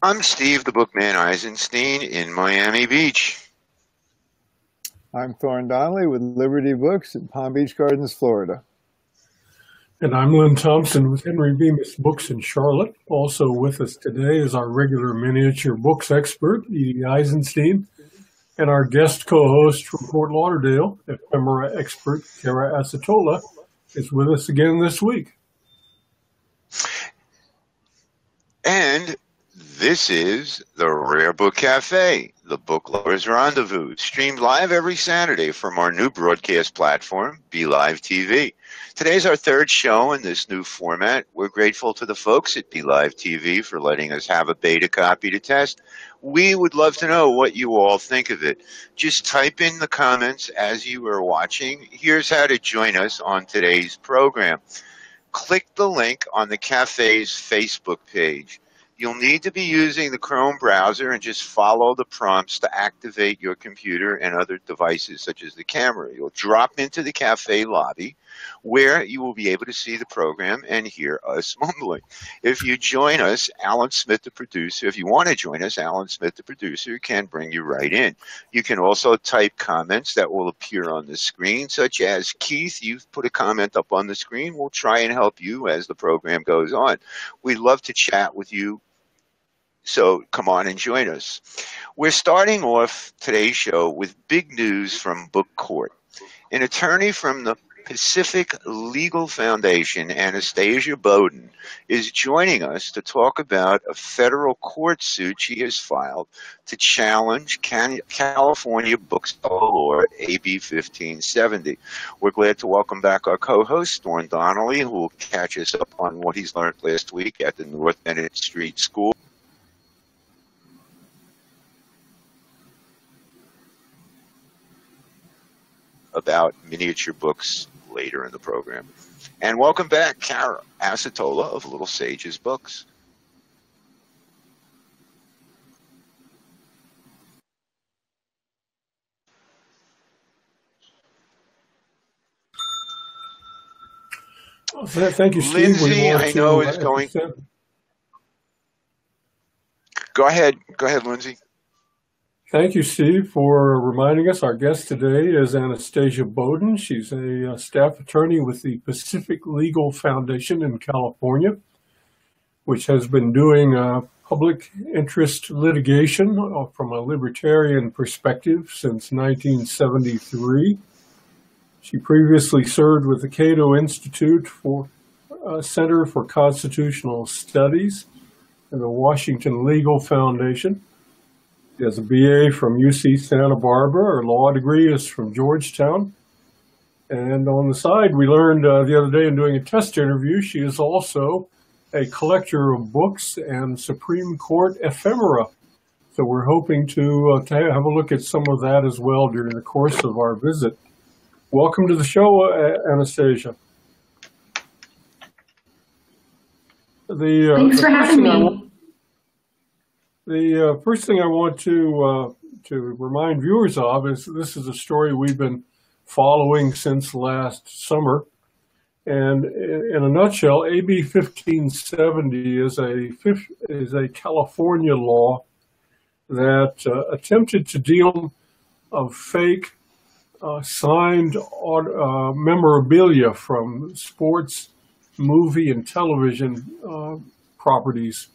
I'm Steve the Bookman Eisenstein in Miami Beach. I'm Thorne Donnelley with Liberty Books in Palm Beach Gardens, Florida. And I'm Lynn Thompson with Henry Bemis Books in Charlotte. Also with us today is our regular miniature books expert, Edie Eisenstein, and our guest co-host from Fort Lauderdale, ephemera expert Accettola, is with us again this week. And this is the Rare Book Cafe, the book lovers rendezvous, streamed live every Saturday from our new broadcast platform, BeLive TV. Today's our third show in this new format. We're grateful to the folks at BeLive TV for letting us have a beta copy to test. We would love to know what you all think of it. Just type in the comments as you are watching. Here's how to join us on today's program. Click the link on the cafe's Facebook page. You'll need to be using the Chrome browser and just follow the prompts to activate your computer and other devices such as the camera. You'll drop into the cafe lobby where you will be able to see the program and hear us mumbling. If you join us, Alan Smith, the producer, if you want to join us, Alan Smith, the producer, can bring you right in. You can also type comments that will appear on the screen, such as, Keith, you've put a comment up on the screen. We'll try and help you as the program goes on. We'd love to chat with you. So come on and join us. We're starting off today's show with big news from Book Court. An attorney from the Pacific Legal Foundation, Anastasia Bowden, is joining us to talk about a federal court suit she has filed to challenge California bookseller law AB 1570. We're glad to welcome back our co-host, Thorne Donnelley, who will catch us up on what he's learned last week at the North Bennett Street School about miniature books later in the program. And welcome back, Kara Accettola of Little Sages Books. Thank you, Steve. Lindsay, I know, is going. Go ahead, Lindsay. Thank you, Steve, for reminding us. Our guest today is Anastasia Bowden. She's a staff attorney with the Pacific Legal Foundation in California, which has been doing public interest litigation from a libertarian perspective since 1973. She previously served with the Cato Institute for Center for Constitutional Studies and the Washington Legal Foundation. She has a BA from UC Santa Barbara. Her law degree is from Georgetown. And on the side, we learned the other day in doing a test interview, she is also a collector of books and Supreme Court ephemera. So we're hoping to have a look at some of that as well during the course of our visit. Welcome to the show, Anastasia. Thanks for having me. The first thing I want to remind viewers of is this is a story we've been following since last summer. And in a nutshell, AB 1570 is a California law that attempted to deal of fake signed memorabilia from sports, movie, and television properties.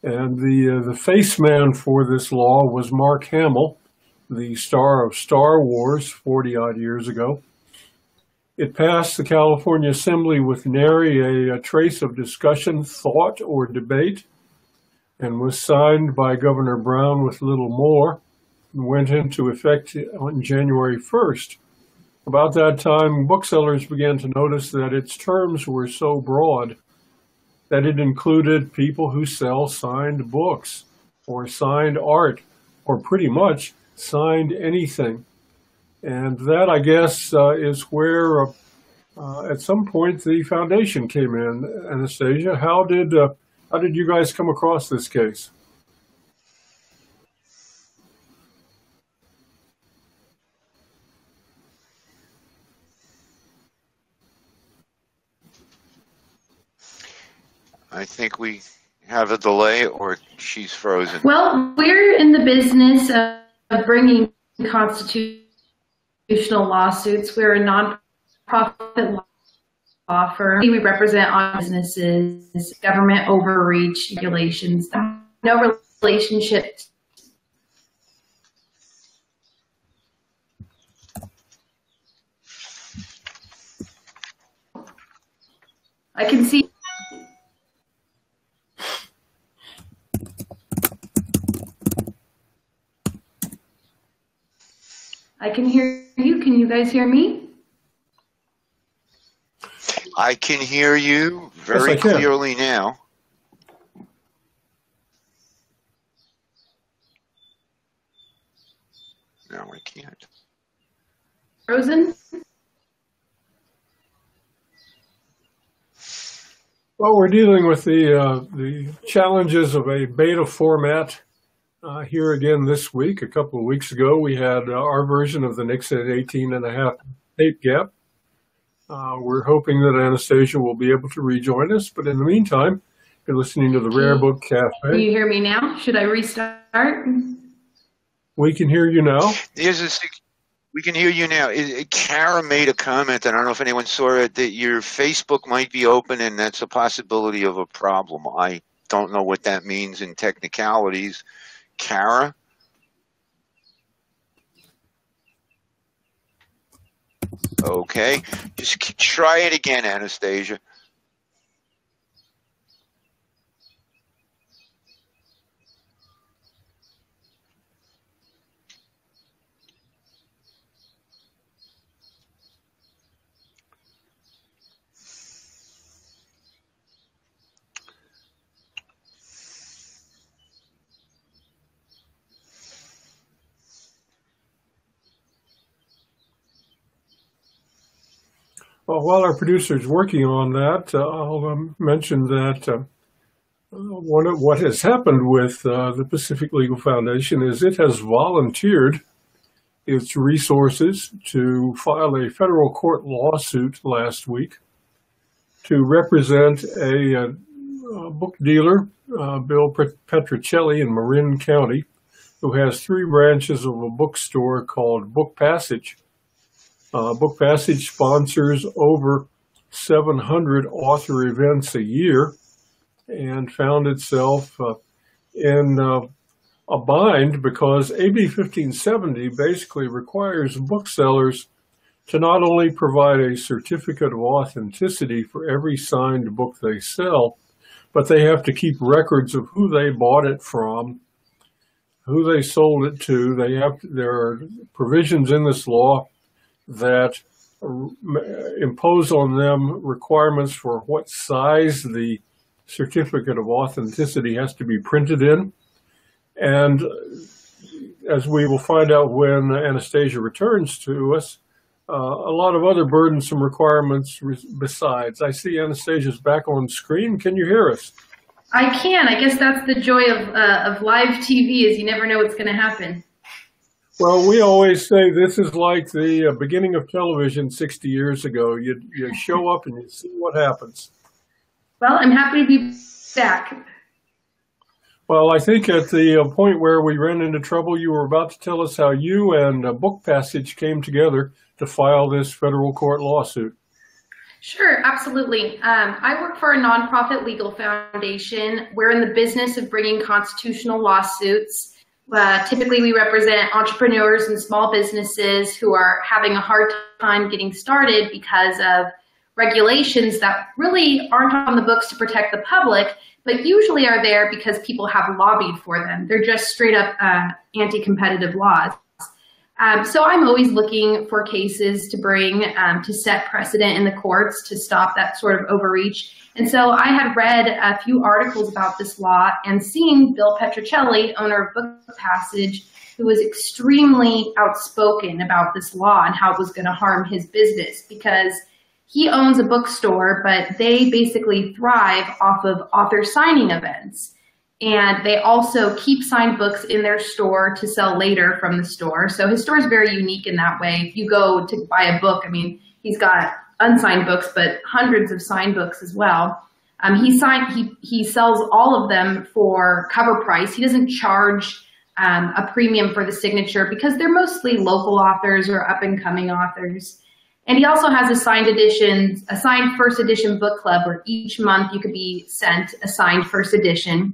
And the face man for this law was Mark Hamill, the star of Star Wars 40-odd years ago. It passed the California Assembly with nary a trace of discussion, thought, or debate, and was signed by Governor Brown with little more, and went into effect on January 1st. About that time, booksellers began to notice that its terms were so broad that it included people who sell signed books or signed art or pretty much signed anything. And that, I guess, is where at some point the foundation came in. Anastasia, how did you guys come across this case? I think we have a delay or she's frozen? Well, we're in the business of bringing constitutional lawsuits. We're a nonprofit law firm. We represent on businesses, government overreach, regulations. No relationship. I can see. I can hear you. Can you guys hear me? I can hear you very clearly now. No, I can't. Frozen? Well, we're dealing with the challenges of a beta format here again this week. A couple of weeks ago, we had our version of the Nixon at 18.5 tape gap. We're hoping that Anastasia will be able to rejoin us, but in the meantime, you're listening to the Rare Book Cafe. Can you hear me now? Should I restart? We can hear you now. We can hear you now. Kara made a comment, and I don't know if anyone saw it, that your Facebook might be open, and that's a possibility of a problem. I don't know what that means in technicalities. Kara? Okay. Just try it again, Anastasia. Well, while our producer is working on that, I'll mention that what has happened with the Pacific Legal Foundation is it has volunteered its resources to file a federal court lawsuit last week to represent a book dealer, Bill Petrocelli in Marin County, who has 3 branches of a bookstore called Book Passage. Book Passage sponsors over 700 author events a year and found itself in a bind because AB 1570 basically requires booksellers to not only provide a certificate of authenticity for every signed book they sell, but they have to keep records of who they bought it from, who they sold it to. There are provisions in this law that impose on them requirements for what size the certificate of authenticity has to be printed in. And as we will find out when Anastasia returns to us, a lot of other burdensome requirements besides. I see Anastasia's back on screen. Can you hear us? I can. I guess that's the joy of live TV, is you never know what's going to happen. Well, we always say this is like the beginning of television 60 years ago. You show up and you see what happens. Well, I'm happy to be back. Well, I think at the point where we ran into trouble, you were about to tell us how you and Book Passage came together to file this federal court lawsuit. Sure, absolutely. I work for a nonprofit legal foundation. We're in the business of bringing constitutional lawsuits. Typically, we represent entrepreneurs and small businesses who are having a hard time getting started because of regulations that really aren't on the books to protect the public, but usually are there because people have lobbied for them. They're just straight up anti-competitive laws. So I'm always looking for cases to bring to set precedent in the courts to stop that sort of overreach. And so I had read a few articles about this law and seen Bill Petrocelli, owner of Book Passage, who was extremely outspoken about this law and how it was going to harm his business, because he owns a bookstore, but they basically thrive off of author signing events. And they also keep signed books in their store to sell later from the store. So his store is very unique in that way. If you go to buy a book, I mean, he's got unsigned books, but hundreds of signed books as well. He sells all of them for cover price. He doesn't charge a premium for the signature because they're mostly local authors or up-and-coming authors. And he also has a signed first edition book club where each month you could be sent a signed first edition.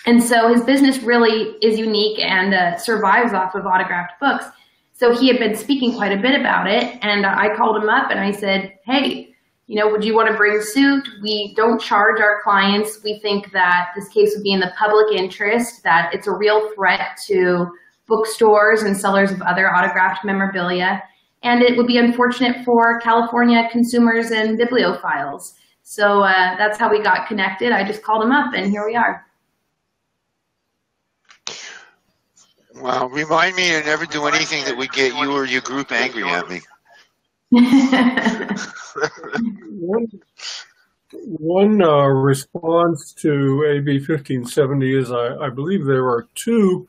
And so his business really is unique and survives off of autographed books. So he had been speaking quite a bit about it, and I called him up and I said, hey, would you want to bring suit? We don't charge our clients. We think that this case would be in the public interest, that it's a real threat to bookstores and sellers of other autographed memorabilia. And it would be unfortunate for California consumers and bibliophiles. So that's how we got connected. I just called him up, and here we are. Well, remind me to never do anything that would get you or your group angry at me. One response to AB 1570 is I believe there are two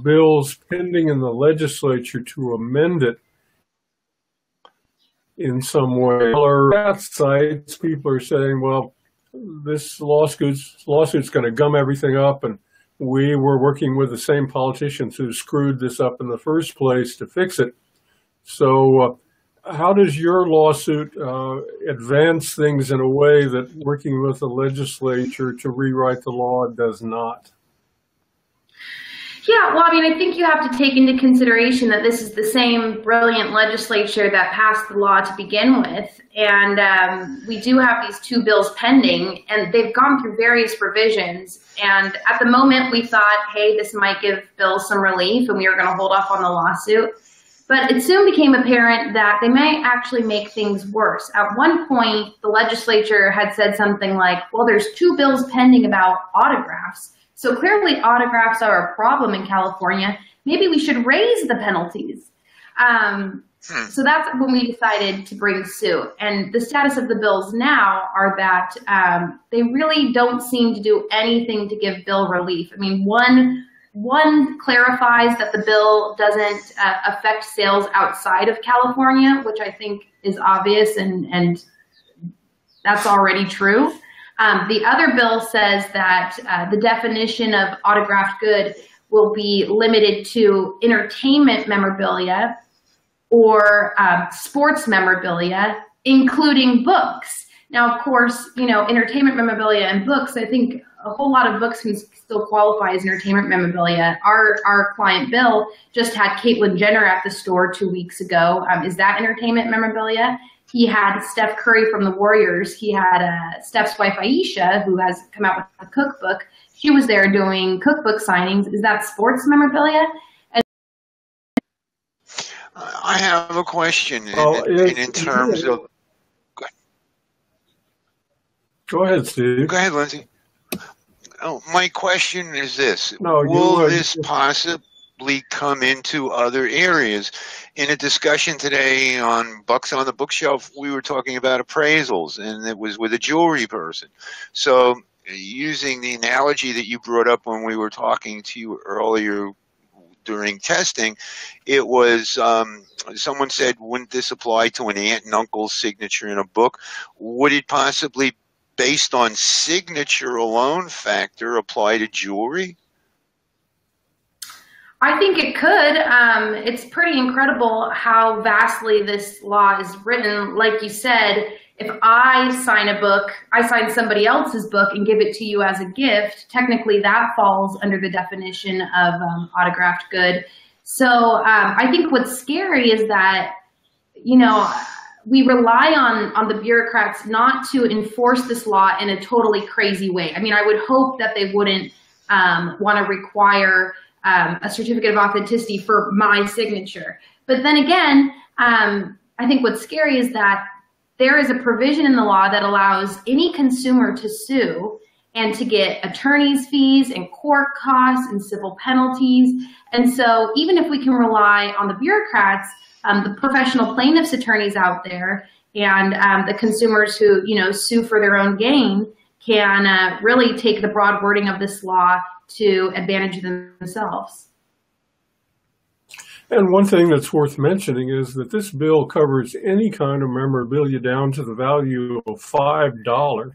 bills pending in the legislature to amend it in some way. At sites, people are saying, well, this lawsuit's going to gum everything up, and we were working with the same politicians who screwed this up in the first place to fix it. So how does your lawsuit advance things in a way that working with the legislature to rewrite the law does not? Yeah, well, I think you have to take into consideration that this is the same brilliant legislature that passed the law to begin with. And we do have these two bills pending, and they've gone through various revisions. And at the moment, we thought, hey, this might give Bill some relief, and we were going to hold off on the lawsuit. But it soon became apparent that they might actually make things worse. At one point, the legislature had said something like, well, there's two bills pending about autographs. So clearly autographs are a problem in California. Maybe we should raise the penalties. So that's when we decided to bring suit. And the status of the bills now are that they really don't seem to do anything to give Bill relief. One clarifies that the bill doesn't affect sales outside of California, which I think is obvious, and that's already true. The other bill says that the definition of autographed good will be limited to entertainment memorabilia or sports memorabilia, including books. Now, of course, entertainment memorabilia and books, I think a whole lot of books can still qualify as entertainment memorabilia. Our client Bill just had Caitlyn Jenner at the store 2 weeks ago. Is that entertainment memorabilia? He had Steph Curry from the Warriors. He had Steph's wife, Aisha, who has come out with a cookbook. She was there doing cookbook signings. Is that sports memorabilia? I have a question in terms of... Go ahead, Steve. Go ahead, Lindsay. Oh, my question is this. Will this possibly come into other areas? In a discussion today on Bucks on the Bookshelf, we were talking about appraisals, and it was with a jewelry person. So using the analogy that you brought up when we were talking to you earlier during testing, it was someone said, wouldn't this apply to an aunt and uncle's signature in a book? Would it possibly, based on signature alone factor, apply to jewelry? I think it could. It's pretty incredible how vastly this law is written. Like you said, if I sign a book, I sign somebody else's book and give it to you as a gift, technically that falls under the definition of autographed good. So I think what's scary is that, we rely on the bureaucrats not to enforce this law in a totally crazy way. I would hope that they wouldn't want to require a certificate of authenticity for my signature. But then again, I think what's scary is that there is a provision in the law that allows any consumer to sue and to get attorney's fees and court costs and civil penalties. And so even if we can rely on the bureaucrats, the professional plaintiffs attorneys out there and the consumers who, sue for their own gain can really take the broad wording of this law to advantage themselves. And one thing that's worth mentioning is that this bill covers any kind of memorabilia down to the value of $5.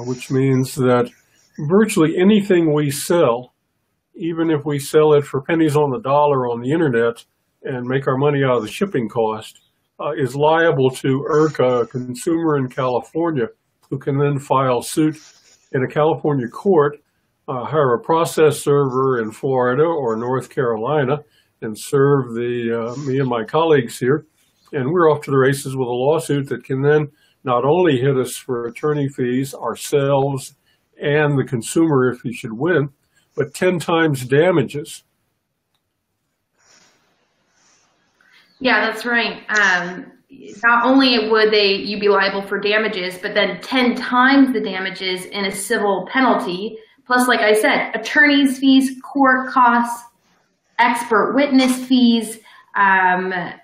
which means that virtually anything we sell, even if we sell it for pennies on the dollar on the internet and make our money out of the shipping cost, is liable to irk a consumer in California who can then file suit in a California court, hire a process server in Florida or North Carolina, and serve me and my colleagues here. And we're off to the races with a lawsuit that can then not only hit us for attorney fees, ourselves, and the consumer if he should win, but 10 times damages. Yeah, that's right. Not only would you be liable for damages, but then 10 times the damages in a civil penalty. Plus, like I said, attorney's fees, court costs, expert witness fees,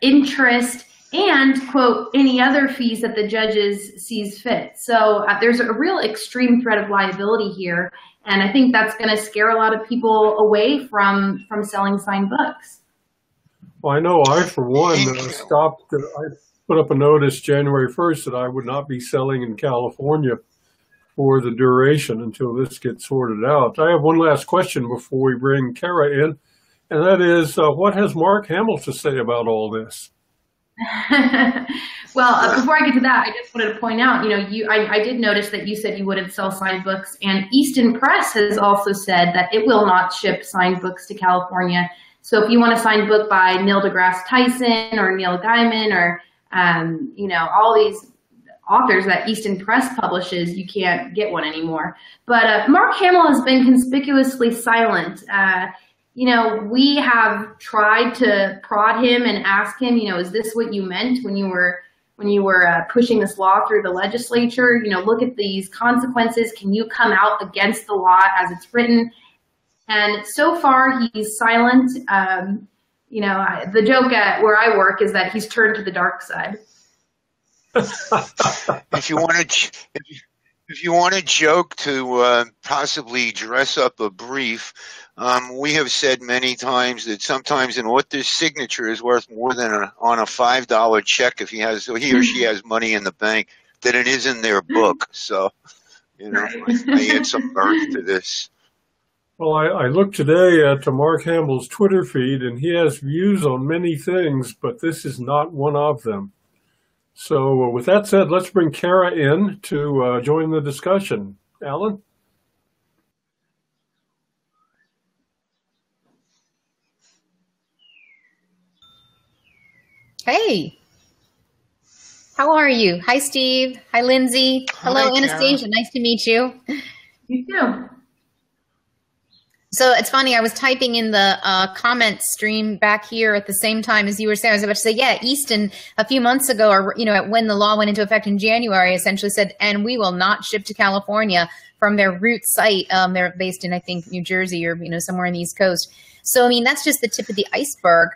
interest, and, quote, any other fees that the judges sees fit. So there's a real extreme threat of liability here. And I think that's going to scare a lot of people away from selling signed books. Well, I know I, for one, stopped. I put up a notice January 1st that I would not be selling in California for the duration until this gets sorted out. I have one last question before we bring Kara in, and that is, what has Mark Hamill to say about all this? Well, before I get to that, I just wanted to point out, I did notice that you said you wouldn't sell signed books, and Easton Press has also said that it will not ship signed books to California. So if you want a signed book by Neil deGrasse Tyson or Neil Gaiman or, all these authors that Easton Press publishes, you can't get one anymore. But Mark Hamill has been conspicuously silent. We have tried to prod him and ask him, is this what you meant when you were pushing this law through the legislature? Look at these consequences. Can you come out against the law as it's written? And so far, he's silent. The joke at where I work is that he's turned to the dark side. If you want to joke to possibly dress up a brief, we have said many times that sometimes an author's signature is worth more than on a $5 check if he or she has money in the bank than it is in their book. So, I add some mirth to this. Well, I looked today at Mark Hamill's Twitter feed, and he has views on many things, but this is not one of them. So with that said, let's bring Kara in to join the discussion. Alan? Hey. How are you? Hi, Steve. Hi, Lindsay. Hello, Hi, Anastasia. Nice to meet you. You too. So it's funny, I was typing in the comment stream back here at the same time as you were saying. I was about to say, yeah, Easton a few months ago, or when the law went into effect in January, essentially said, and we will not ship to California from their root site. They're based in, I think, New Jersey or somewhere on the East Coast. So I mean, that's just the tip of the iceberg.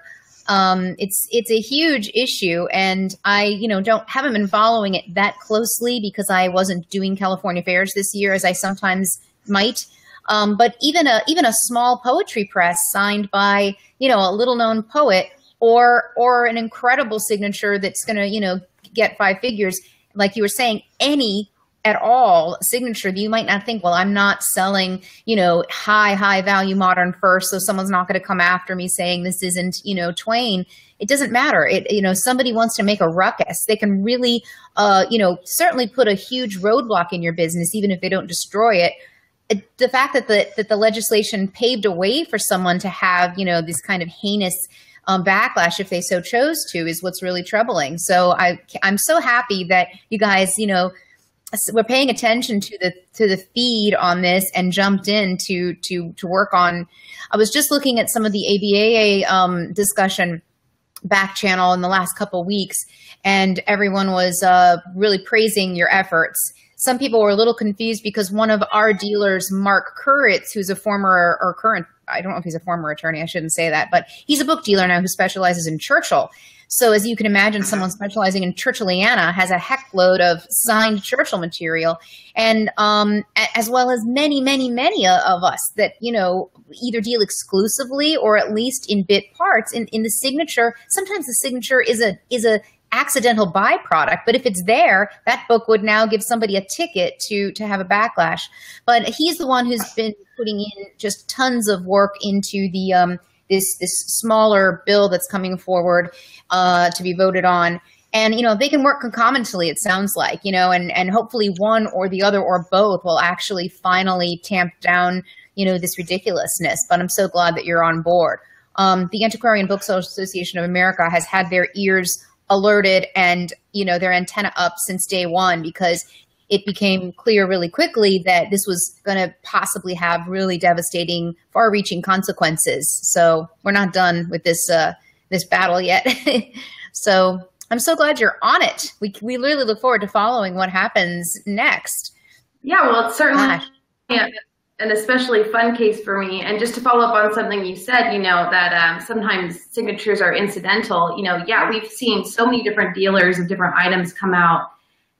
It's a huge issue, and I haven't been following it that closely because I wasn't doing California fairs this year as I sometimes might. But even a small poetry press signed by, a little known poet or an incredible signature that's going to, get 5 figures, like you were saying, any at all signature that you might not think, well, I'm not selling, high value modern first, so someone's not going to come after me saying this isn't, Twain. It doesn't matter. Somebody wants to make a ruckus. They can really, certainly put a huge roadblock in your business, even if they don't destroy it. The fact that the legislation paved a way for someone to have, this kind of heinous backlash, if they so chose to, is what's really troubling. So I'm so happy that you guys, we're paying attention to the feed on this and jumped in to work on. I was just looking at some of the ABA discussion back channel in the last couple of weeks, and everyone was really praising your efforts. Some people were a little confused because one of our dealers, Mark Kuritz, who's a former or current, I don't know if he's a former attorney, I shouldn't say that, but he's a book dealer now who specializes in Churchill. So as you can imagine, someone specializing in Churchilliana has a heck load of signed Churchill material, and as well as many of us that, either deal exclusively or at least in bit parts in the signature. Sometimes the signature is a accidental byproduct. But if it's there, that book would now give somebody a ticket to have a backlash. But he's the one who's been putting in just tons of work into the this smaller bill that's coming forward to be voted on. And, they can work concomitantly, it sounds like, and hopefully one or the other or both will actually finally tamp down, this ridiculousness. But I'm so glad that you're on board. The Antiquarian Booksellers Association of America has had their ears alerted and, their antenna up since day one, because it became clear really quickly that this was going to possibly have really devastating, far-reaching consequences. So we're not done with this battle yet. So I'm so glad you're on it. We really look forward to following what happens next. Yeah, well, it's certainly an especially fun case for me. And just to follow up on something you said, that sometimes signatures are incidental. We've seen so many different dealers of different items come out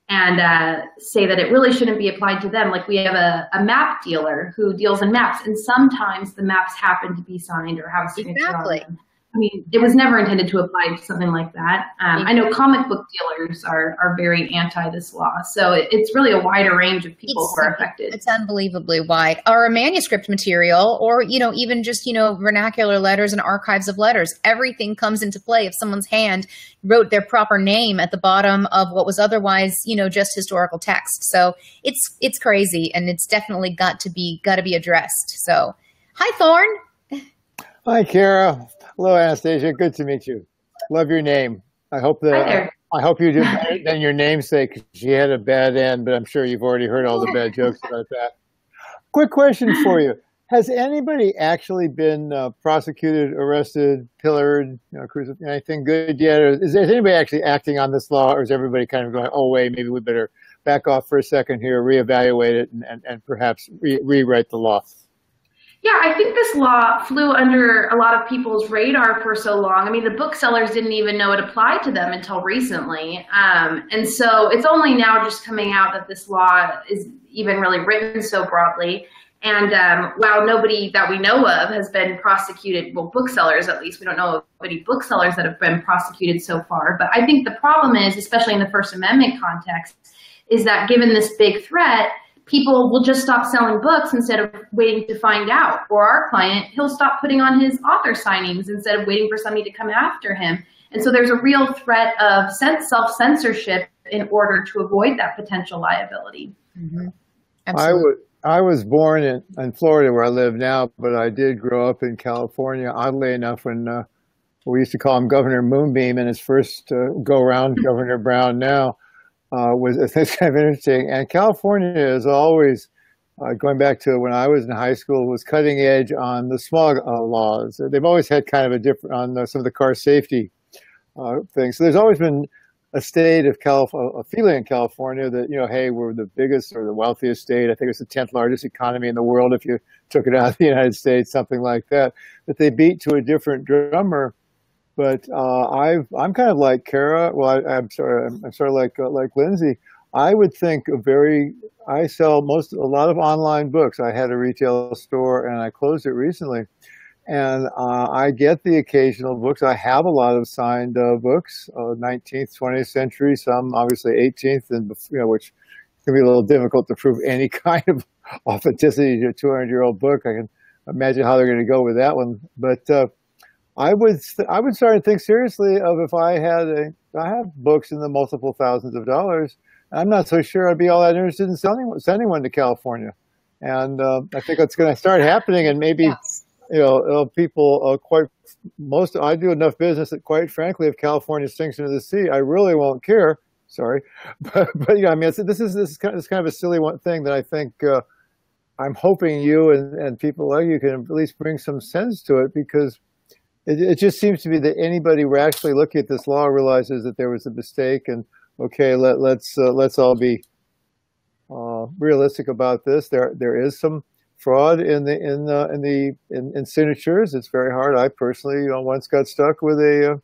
and say that it really shouldn't be applied to them. Like we have a map dealer who deals in maps, and sometimes the maps happen to be signed or have a signature on them. I mean, it was never intended to apply to something like that. I know comic book dealers are very anti this law. So it's really a wider range of people who are affected. It's unbelievably wide. Or a manuscript material, or, even just, vernacular letters and archives of letters. Everything comes into play if someone's hand wrote their proper name at the bottom of what was otherwise, just historical text. So it's crazy, and it's definitely got to be addressed. So, hi, Thorne. Hi, Kara. Hello, Anastasia. Good to meet you. Love your name. I hope you do better than your namesake. She had a bad end, but I'm sure you've already heard all the bad jokes about that. Quick question for you. Has anybody actually been prosecuted, arrested, pillared, crucified, anything good yet? Or is anybody actually acting on this law, or is everybody kind of going, oh, wait, maybe we better back off for a second here, reevaluate it, and perhaps rewrite the law? Yeah, I think this law flew under a lot of people's radar for so long. I mean, the booksellers didn't even know it applied to them until recently. And so it's only now just coming out that this law is even really written so broadly. And while nobody that we know of has been prosecuted, well, booksellers at least, we don't know of any booksellers that have been prosecuted so far. But I think the problem is, especially in the First Amendment context, is that given this big threat, people will just stop selling books instead of waiting to find out. Or our client, he'll stop putting on his author signings instead of waiting for somebody to come after him. And so there's a real threat of self-censorship in order to avoid that potential liability. Mm-hmm. Absolutely. I was born in Florida, where I live now, but I did grow up in California, oddly enough, when we used to call him Governor Moonbeam in his first go-around, Governor Brown now. It's kind of interesting. And California is always, going back to when I was in high school, was cutting edge on the smog laws. They've always had kind of a different, on some of the car safety things. So there's always been a state of a feeling in California that, hey, we're the biggest or the wealthiest state. I think it's the 10th largest economy in the world if you took it out of the United States, something like that. That they beat to a different drummer. But I'm kind of like Kara. Well, I'm sort of like Lindsay. I would think I sell a lot of online books. I had a retail store and I closed it recently. And I get the occasional books. I have a lot of signed books, 19th, 20th century, some obviously 18th, and which can be a little difficult to prove any kind of authenticity to a 200-year-old book. I can imagine how they're going to go with that one. But I would start to think seriously of if I have books in the multiple thousands of dollars. I'm not so sure I'd be all that interested in sending one to California. And I think it's going to start happening, and maybe. Yes. People I do enough business that, quite frankly, if California sinks into the sea, I really won't care. Sorry, but I mean, this is kind of a silly one thing that I think I'm hoping you and people like you can at least bring some sense to it, because it just seems to me that anybody rationally looking at this law realizes that there was a mistake, and okay, let's all be realistic about this. There is some fraud in signatures. It's very hard. I personally, once got stuck with a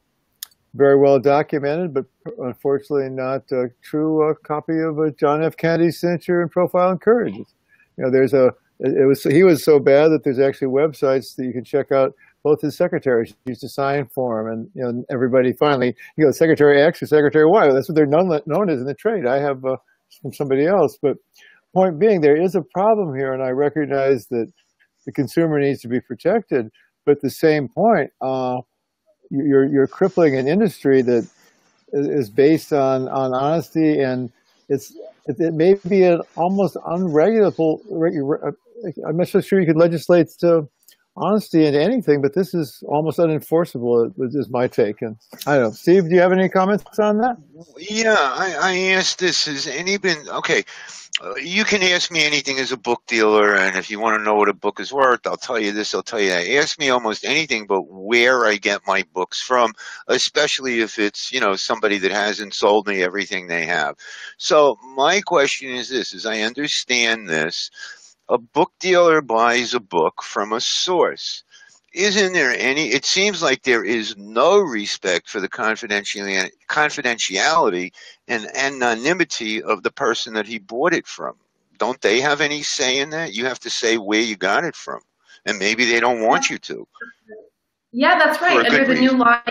very well documented, but unfortunately not a true copy of a John F. Kennedy's signature and profile and courage. He was so bad that there's actually websites that you can check out both his secretaries used to sign for him, and everybody finally, Secretary X or Secretary Y. Well, that's what they're known as in the trade. I have from somebody else, but point being, there is a problem here, and I recognize that the consumer needs to be protected. But at the same point, you're crippling an industry that is based on honesty, and it may be an almost unregulable. I'm not so sure you could legislate honesty into anything, but this is almost unenforceable. Is my take. And I don't know, Steve, do you have any comments on that? Yeah, I asked this. Has any been okay? You can ask me anything as a book dealer, and if you want to know what a book is worth, I'll tell you this, I'll tell you that. Ask me almost anything but where I get my books from, especially if it's, somebody that hasn't sold me everything they have. So my question is this, as I understand this, a book dealer buys a book from a source. Isn't there any, it seems like there is no respect for the confidentiality and anonymity of the person that he bought it from. Don't they have any say in that? You have to say where you got it from, and maybe they don't want you to. Yeah, that's right. Under the new law,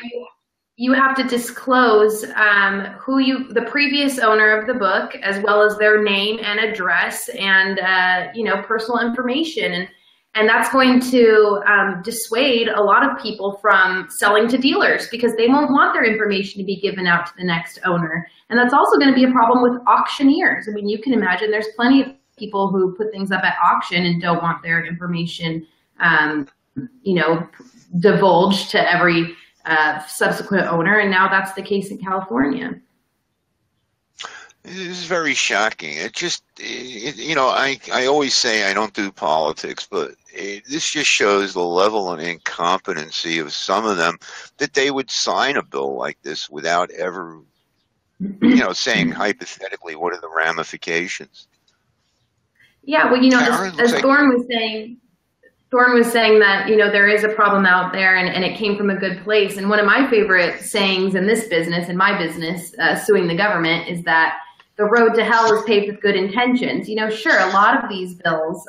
you have to disclose the previous owner of the book, as well as their name and address and, personal information. And that's going to dissuade a lot of people from selling to dealers because they won't want their information to be given out to the next owner. And that's also going to be a problem with auctioneers. I mean, you can imagine there's plenty of people who put things up at auction and don't want their information, divulged to every subsequent owner. And now that's the case in California. This is very shocking. I always say I don't do politics, but this just shows the level of incompetency of some of them, that they would sign a bill like this without ever, saying hypothetically, what are the ramifications? Yeah, well, as Thorne was saying that, there is a problem out there and it came from a good place. And one of my favorite sayings in this business, suing the government, is that the road to hell is paved with good intentions. Sure, a lot of these bills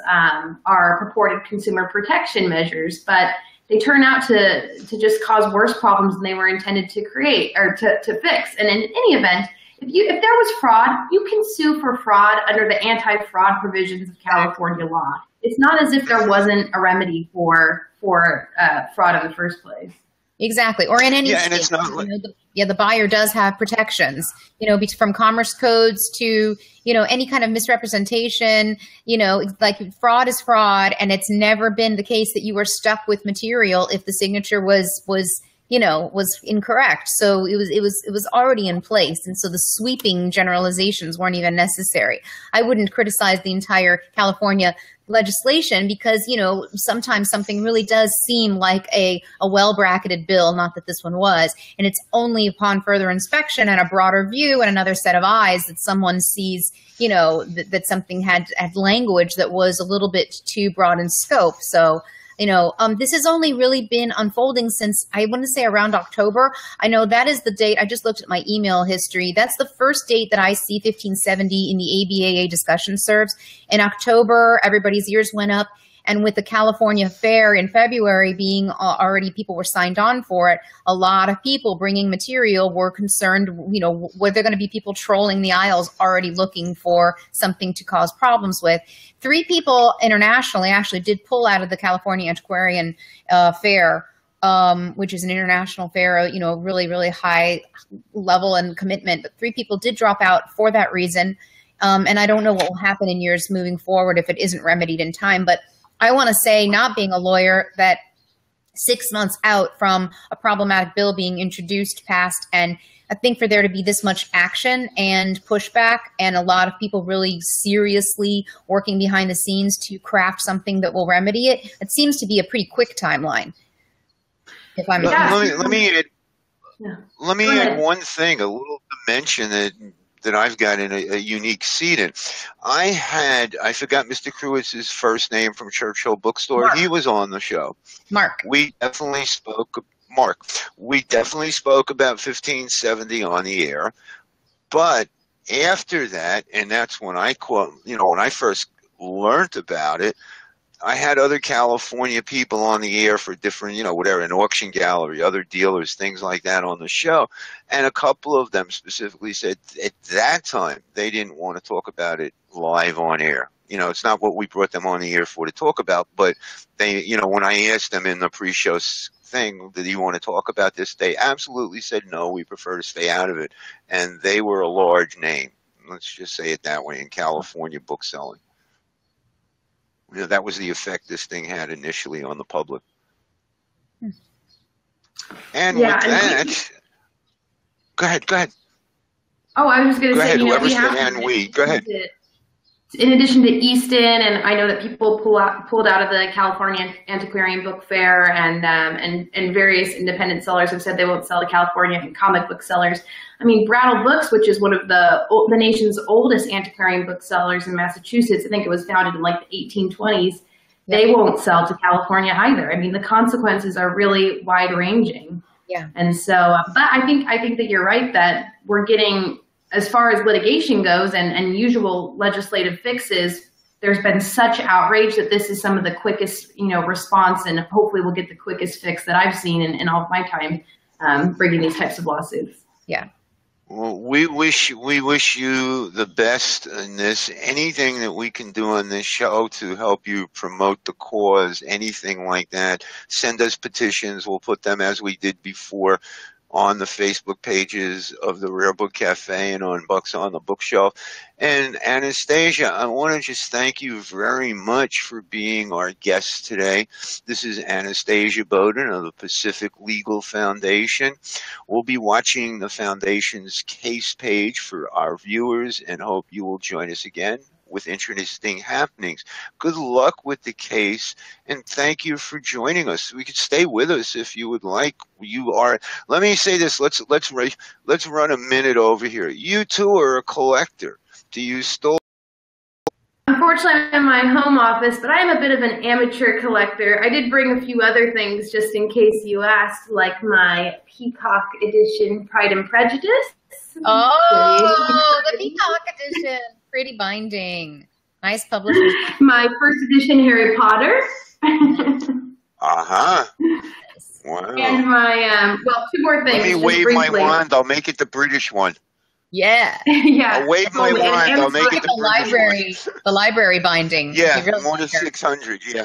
are purported consumer protection measures, but they turn out to just cause worse problems than they were intended to create or to fix. And in any event, if there was fraud, you can sue for fraud under the anti-fraud provisions of California law. It's not as if there wasn't a remedy for fraud in the first place. Exactly. Or in any state, and it's not the buyer does have protections, from commerce codes to, any kind of misrepresentation, like fraud is fraud. And it's never been the case that you were stuck with material if the signature was incorrect. So it was already in place. And so the sweeping generalizations weren't even necessary. I wouldn't criticize the entire California legislation because, sometimes something really does seem like a well-bracketed bill, not that this one was. And it's only upon further inspection and a broader view and another set of eyes that someone sees, that something had language that was a little bit too broad in scope. So, this has only really been unfolding since, I want to say, around October. I know that is the date. I just looked at my email history. That's the first date that I see 1570 in the ABAA discussion serves. In October, everybody's ears went up. And with the California Fair in February being already, people were signed on for it, a lot of people bringing material were concerned, were there going to be people trolling the aisles already looking for something to cause problems with. 3 people internationally actually did pull out of the California Antiquarian Fair, which is an international fair, really, really high level and commitment. But 3 people did drop out for that reason. And I don't know what will happen in years moving forward if it isn't remedied in time. But I want to say, not being a lawyer, that 6 months out from a problematic bill being introduced, passed, and I think for there to be this much action and pushback and a lot of people really seriously working behind the scenes to craft something that will remedy it, it seems to be a pretty quick timeline. If I'm let me add one thing, a little dimension that I've got in a unique seat in. I forgot Mr. Kruitz's first name from Churchill Bookstore. Mark. He was on the show. Mark. We definitely spoke about 1570 on the air. But after that, and that's when when I first learned about it, I had other California people on the air for different, whatever, an auction gallery, other dealers, things like that on the show. And a couple of them specifically said at that time they didn't want to talk about it live on air. It's not what we brought them on the air for to talk about, but they, when I asked them in the pre-show thing, did you want to talk about this? They absolutely said, no, we prefer to stay out of it. And they were a large name. Let's just say it that way in California book selling. That was the effect this thing had initially on the public. And with that, go ahead. Oh, I was just going to say, whoever said and we, go ahead. In addition to Easton, and I know that people pulled out of the California Antiquarian Book Fair, and various independent sellers have said they won't sell to California, and comic book sellers. I mean, Brattle Books, which is one of the nation's oldest antiquarian booksellers in Massachusetts, I think it was founded in like the 1820s, they won't sell to California either. I mean, the consequences are really wide-ranging. Yeah. And so, but I think that you're right that we're getting, as far as litigation goes and usual legislative fixes, there's been such outrage that this is some of the quickest, response, and hopefully we'll get the quickest fix that I've seen in all of my time bringing these types of lawsuits. Yeah. Well, we wish you the best in this. Anything that we can do on this show to help you promote the cause, anything like that, send us petitions. We'll put them, as we did before, on the Facebook pages of the Rare Book Cafe and on Books on the Bookshelf. And Anastasia, I want to just thank you very much for being our guest today. This is Anastasia Bowden of the Pacific Legal Foundation. We'll be watching the foundation's case page for our viewers and hope you will join us again with interesting happenings. Good luck with the case, and thank you for joining us. We could stay with us if you would like. Let me say this, let's run a minute over here. You too are a collector. Do you still? Unfortunately, I'm in my home office, but I'm a bit of an amateur collector. I did bring a few other things just in case you asked, like my Peacock edition Pride and Prejudice. Oh, the Peacock edition. Pretty binding. Nice publishing. My first edition Harry Potter. Uh-huh. Wow. And my, two more things. Let me wave my wand. I'll make it the British one. Yeah. Yeah. I'll wave my wand. I'll make it the British one. The library binding. Yeah, really more than 600. Yeah.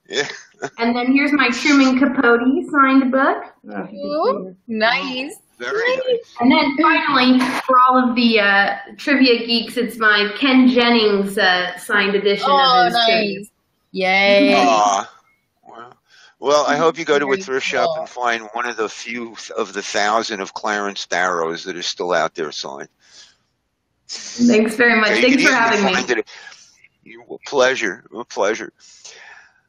Yeah. And then here's my Truman Capote signed book. Ooh, nice. Very nice. And then finally, for all of the trivia geeks, it's my Ken Jennings signed edition of his trivia. Yay. Wow. Well, I hope you go to a thrift shop and find one of the few of the 1,000 of Clarence Darrow's that are still out there signed. Thanks very much. Thanks for having me. A pleasure. A pleasure.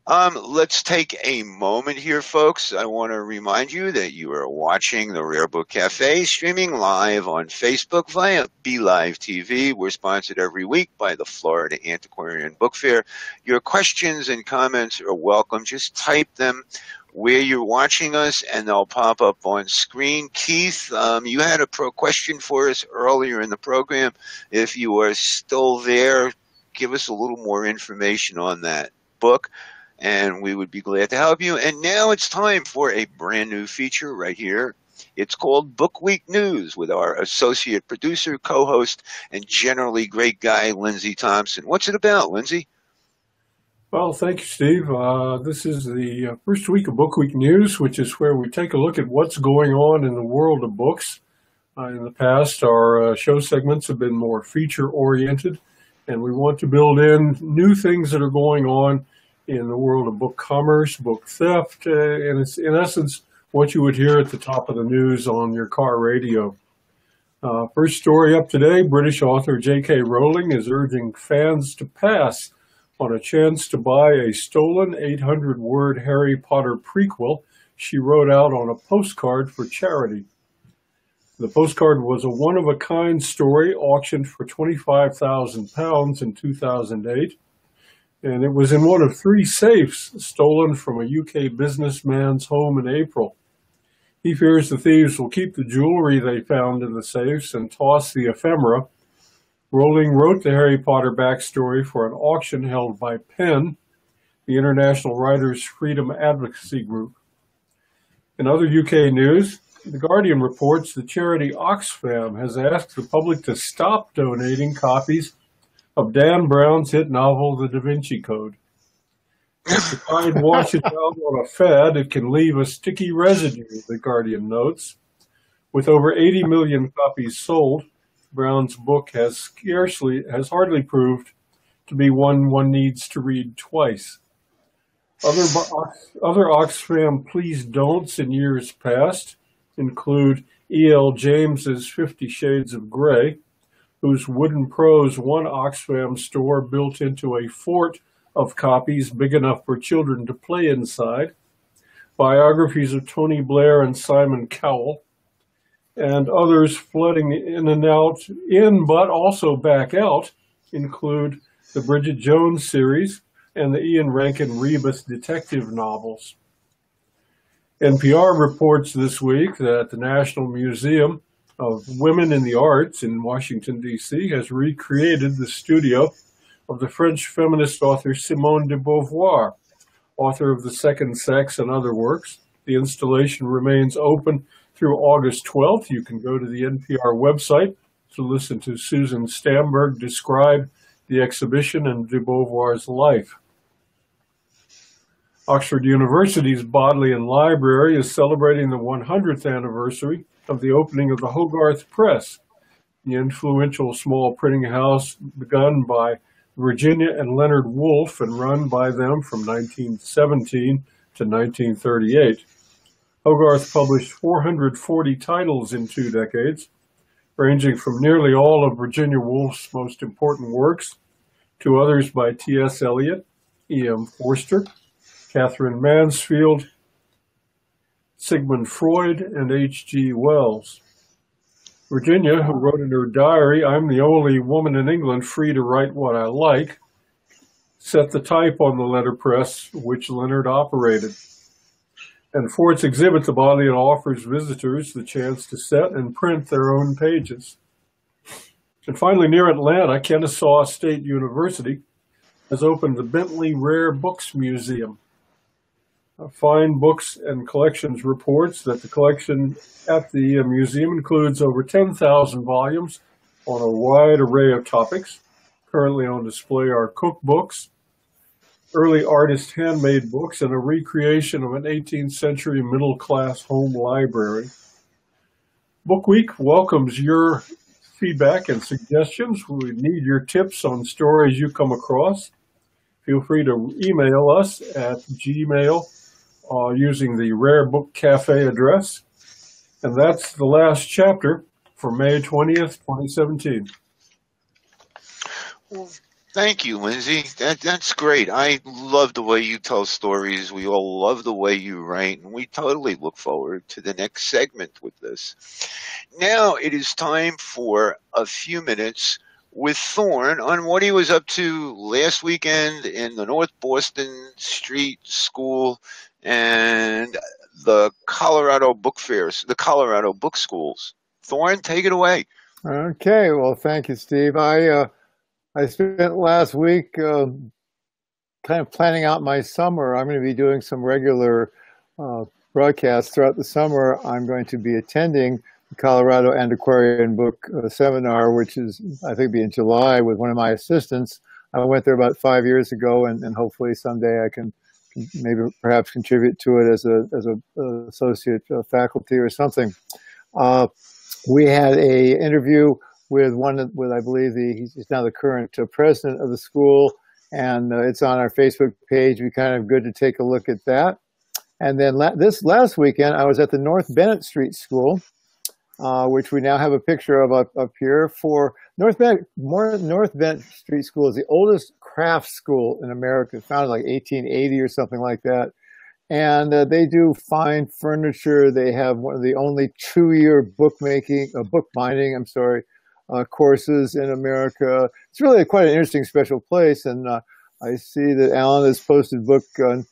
Let's take a moment here, folks. I want to remind you that you are watching the Rare Book Cafe, streaming live on Facebook via BeLive TV. We're sponsored every week by the Florida Antiquarian Book Fair. Your questions and comments are welcome. Just type them where you're watching us, and they'll pop up on screen. Keith, you had a question for us earlier in the program. If you are still there, give us a little more information on that book, and we would be glad to help you. And now it's time for a brand new feature right here. It's called Book Week News with our associate producer, co-host, and generally great guy, Lindsay Thompson. What's it about, Lindsay? Well, thank you, Steve. This is the first week of Book Week News, which is where we take a look at what's going on in the world of books. In the past, our show segments have been more feature-oriented, and we want to build in new things that are going on in the world of book commerce, book theft, and it's in essence what you would hear at the top of the news on your car radio. First story up today, British author J.K. Rowling is urging fans to pass on a chance to buy a stolen 800-word Harry Potter prequel she wrote out on a postcard for charity. The postcard was a one-of-a-kind story auctioned for £25,000 in 2008. And it was in one of 3 safes stolen from a UK businessman's home in April. He fears the thieves will keep the jewelry they found in the safes and toss the ephemera. Rowling wrote the Harry Potter backstory for an auction held by Penn, the International Writers' Freedom Advocacy Group. In other UK news, The Guardian reports the charity Oxfam has asked the public to stop donating copies of Dan Brown's hit novel, The Da Vinci Code. If the kind washes out on a fad, it can leave a sticky residue, The Guardian notes. With over 80 million copies sold, Brown's book has hardly proved to be one needs to read twice. Other Oxfam please don'ts in years past include E.L. James's 50 Shades of Grey, whose wooden prose one Oxfam store built into a fort of copies big enough for children to play inside, biographies of Tony Blair and Simon Cowell, and others flooding in and out, in but also back out, include the Bridget Jones series and the Ian Rankin Rebus detective novels. NPR reports this week that the National Museum of Women in the Arts in Washington, D.C. has recreated the studio of the French feminist author Simone de Beauvoir, author of The Second Sex and other works. The installation remains open through August 12th. You can go to the NPR website to listen to Susan Stamberg describe the exhibition and de Beauvoir's life. Oxford University's Bodleian Library is celebrating the 100th anniversary of the opening of the Hogarth Press, the influential small printing house begun by Virginia and Leonard Woolf and run by them from 1917 to 1938. Hogarth published 440 titles in 2 decades, ranging from nearly all of Virginia Woolf's most important works to others by T.S. Eliot, E.M. Forster, Catherine Mansfield, Sigmund Freud, and H.G. Wells. Virginia, who wrote in her diary, "I'm the only woman in England free to write what I like," set the type on the letterpress which Leonard operated. And for its exhibit, the Bodleian offers visitors the chance to set and print their own pages. And finally, near Atlanta, Kennesaw State University has opened the Bentley Rare Books Museum. Fine Books and Collections reports that the collection at the museum includes over 10,000 volumes on a wide array of topics. Currently on display are cookbooks, early artist handmade books, and a recreation of an 18th century middle-class home library. Book Week welcomes your feedback and suggestions. We need your tips on stories you come across. Feel free to email us at Gmail using the Rare Book Cafe address. And that's the last chapter for May 20th, 2017. Well, thank you, Lindsay. That's great. I love the way you tell stories. We all love the way you write, and we totally look forward to the next segment with this. Now it is time for a few minutes with Thorne on what he was up to last weekend in the North Boston Street School and the Colorado Book Fairs, the Colorado Book Schools. Thorne, take it away. Okay, well, thank you, Steve. I spent last week kind of planning out my summer. I'm going to be doing some regular broadcasts throughout the summer. I'm going to be attending the Colorado Antiquarian Book Seminar, which is, I think, be in July with one of my assistants. I went there about 5 years ago, and hopefully someday I can maybe perhaps contribute to it as a associate faculty or something. We had a interview with I believe he's now the current president of the school, and it's on our Facebook page. It'd be kind of good to take a look at that. And then this last weekend, I was at the North Bennett Street School, which we now have a picture of up here. For North Bennett Street School is the oldest craft school in America, founded like 1880 or something like that. And they do fine furniture. They have one of the only 2-year book binding courses in America. It's really quite an interesting, special place. And I see that Alan has posted book on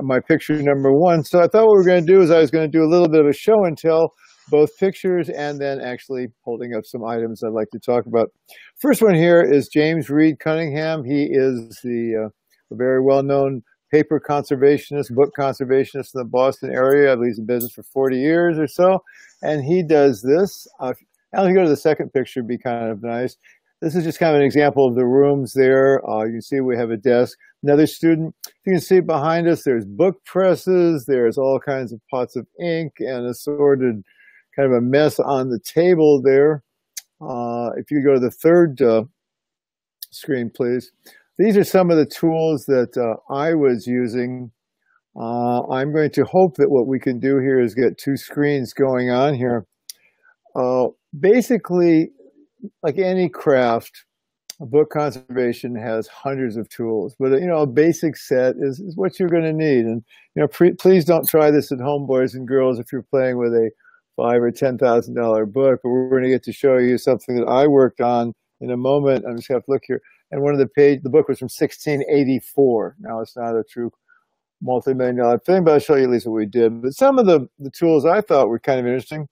my picture number 1. So I thought what we were going to do is I was going to do a little bit of a show and tell, both pictures and then actually holding up some items I'd like to talk about. First one here is James Reed Cunningham. He is the a very well-known paper conservationist, book conservationist in the Boston area. I believe he's in business for 40 years or so. And he does this. Now, if you go to the second picture, it'd be kind of nice. This is just kind of an example of the rooms there. You can see we have a desk. Another student, you can see behind us, there's book presses. There's all kinds of pots of ink and assorted kind of a mess on the table there. If you go to the third screen, please. These are some of the tools that I was using. I'm going to hope that what we can do here is get two screens going on here. Basically, like any craft, book conservation has hundreds of tools, but a basic set is what you're going to need. And please don't try this at home, boys and girls, if you're playing with a $5,000 or $10,000 book. But we're going to get to show you something that I worked on in a moment. I'm just going to have to look here. And one of the book was from 1684. Now it's not a true multi-million-dollar thing, but I'll show you at least what we did. But some of the tools I thought were kind of interesting,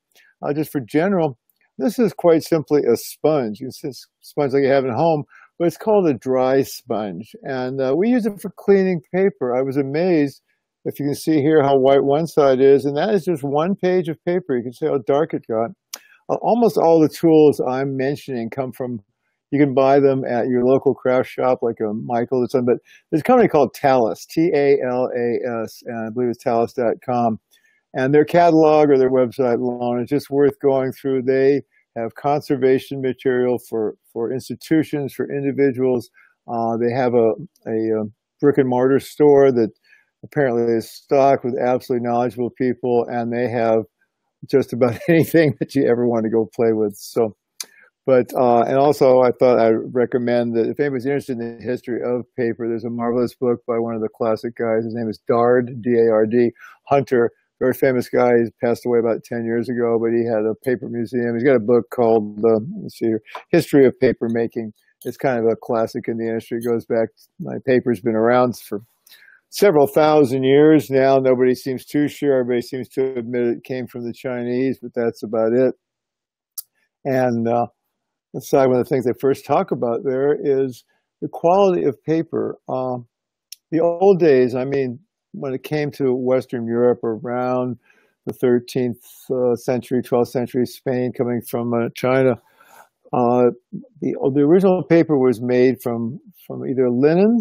just for general. This is quite simply a sponge. You can see a sponge like you have at home, but it's called a dry sponge. And we use it for cleaning paper. I was amazed, if you can see here, how white one side is. And that is just one page of paper. You can see how dark it got. Almost all the tools I'm mentioning come from, you can buy them at your local craft shop, like a Michael or something. But there's a company called Talas, T-A-L-A-S, and I believe it's talas.com. And their catalog or their website alone is just worth going through. They have conservation material for institutions, for individuals. They have a brick and mortar store that apparently is stocked with absolutely knowledgeable people, and they have just about anything that you ever want to go play with. So, but and also I thought I'd recommend that if anybody's interested in the history of paper, there's a marvelous book by one of the classic guys. His name is Dard, D-A-R-D, Hunter. Very famous guy. He's passed away about 10 years ago, but he had a paper museum. He's got a book called, let's see here, History of Paper Making. It's kind of a classic in the industry. It goes back, my paper's been around for several thousand years now. Nobody seems too sure. Everybody seems to admit it came from the Chinese, but that's about it. And let's say one of the things they first talk about there is the quality of paper. The old days, I mean, when it came to Western Europe around the 13th century, 12th century, Spain coming from China, the original paper was made from either linen,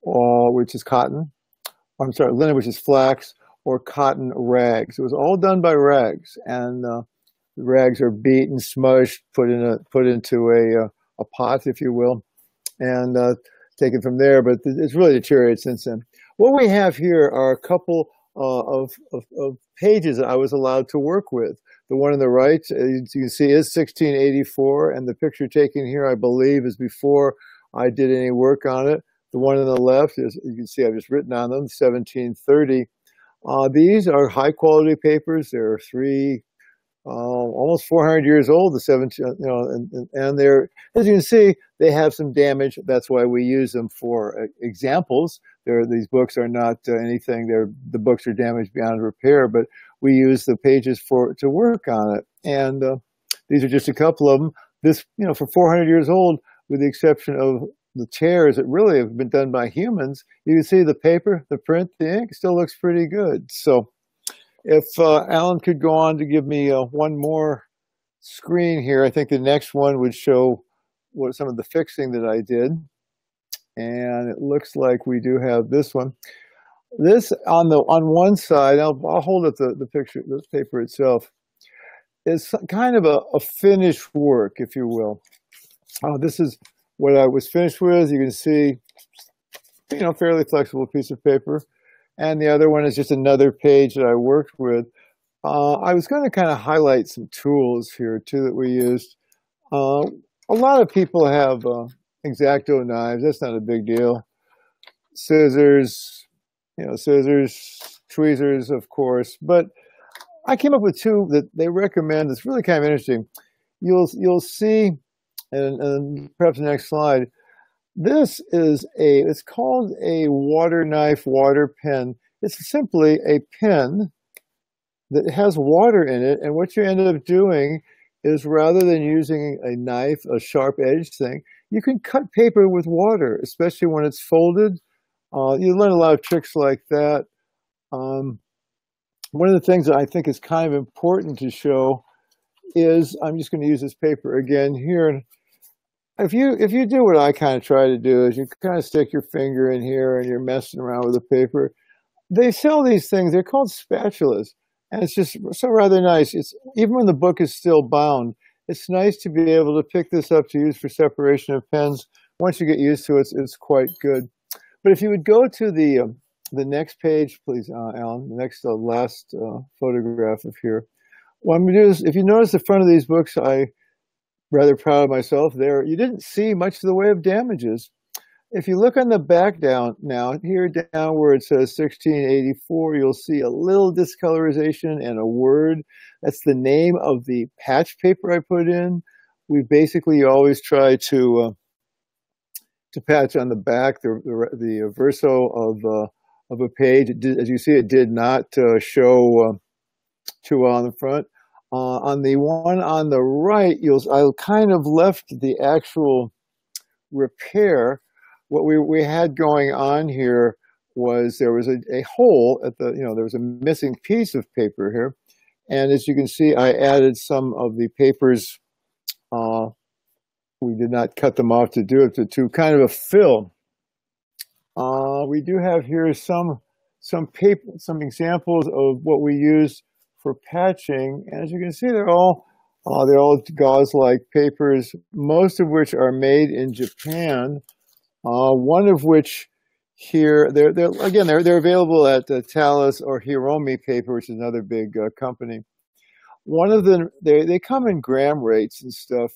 which is cotton, linen, which is flax, or cotton rags. It was all done by rags, and the rags are beaten, smushed, put into a pot, if you will, and taken from there. But it's really deteriorated since then. What we have here are a couple of pages that I was allowed to work with. The one on the right, as you can see, is 1684, and the picture taken here, I believe, is before I did any work on it. The one on the left is, you can see I've just written on them, 1730. These are high-quality papers. They're almost 400 years old, and they're, as you can see, they have some damage. That's why we use them for examples. These books are not anything. The books are damaged beyond repair, but we use the pages to work on it. And these are just a couple of them. This, for 400 years old, with the exception of the tears that really have been done by humans, you can see the paper, the print, the ink still looks pretty good. So if Alan could go on to give me one more screen here, I think the next one would show what some of the fixing that I did. And it looks like we do have this one. This on one side, I'll hold up the picture, the paper itself, is kind of a finished work, if you will. This is what I was finished with. You can see, fairly flexible piece of paper. And the other one is just another page that I worked with. I was going to kind of highlight some tools here too that we used. A lot of people have X-Acto knives. That's not a big deal. Scissors, tweezers, of course. But I came up with two that they recommend. It's really kind of interesting. You'll see, and perhaps the next slide. This is it's called a water knife, water pen. It's simply a pen that has water in it. And what you end up doing is, rather than using a knife, a sharp edged thing, you can cut paper with water, especially when it's folded. You learn a lot of tricks like that. Um, One of the things that I think is kind of important to show is, I'm just going to use this paper again here. If you do what I kind of try to do, is you kind of stick your finger in here and you're messing around with the paper. They sell these things. They're called spatulas, and it's just so rather nice. It's even when the book is still bound, it's nice to be able to pick this up to use for separation of pens. Once you get used to it, it's quite good. But if you would go to the next page, please, Alan, the next last photograph of here. What I'm going to do is, if you notice the front of these books, I'm rather proud of myself there. You didn't see much of the way of damages. If you look on the back down now, here down where it says 1684, you'll see a little discolorization and a word. That's the name of the patch paper I put in. We basically always try to patch on the back the verso of a page. As you see, it did not show too well on the front. On the one on the right, I kind of left the actual repair. What we had going on here was there was a hole at there was a missing piece of paper here. And as you can see, I added some of the papers. We did not cut them off to do it, to kind of a fill. We do have here some paper, some examples of what we use for patching. And as you can see, they're all gauze-like papers, most of which are made in Japan. One of which here, they're available at Talus or Hiromi Paper, which is another big company. One of them, they come in gram rates and stuff.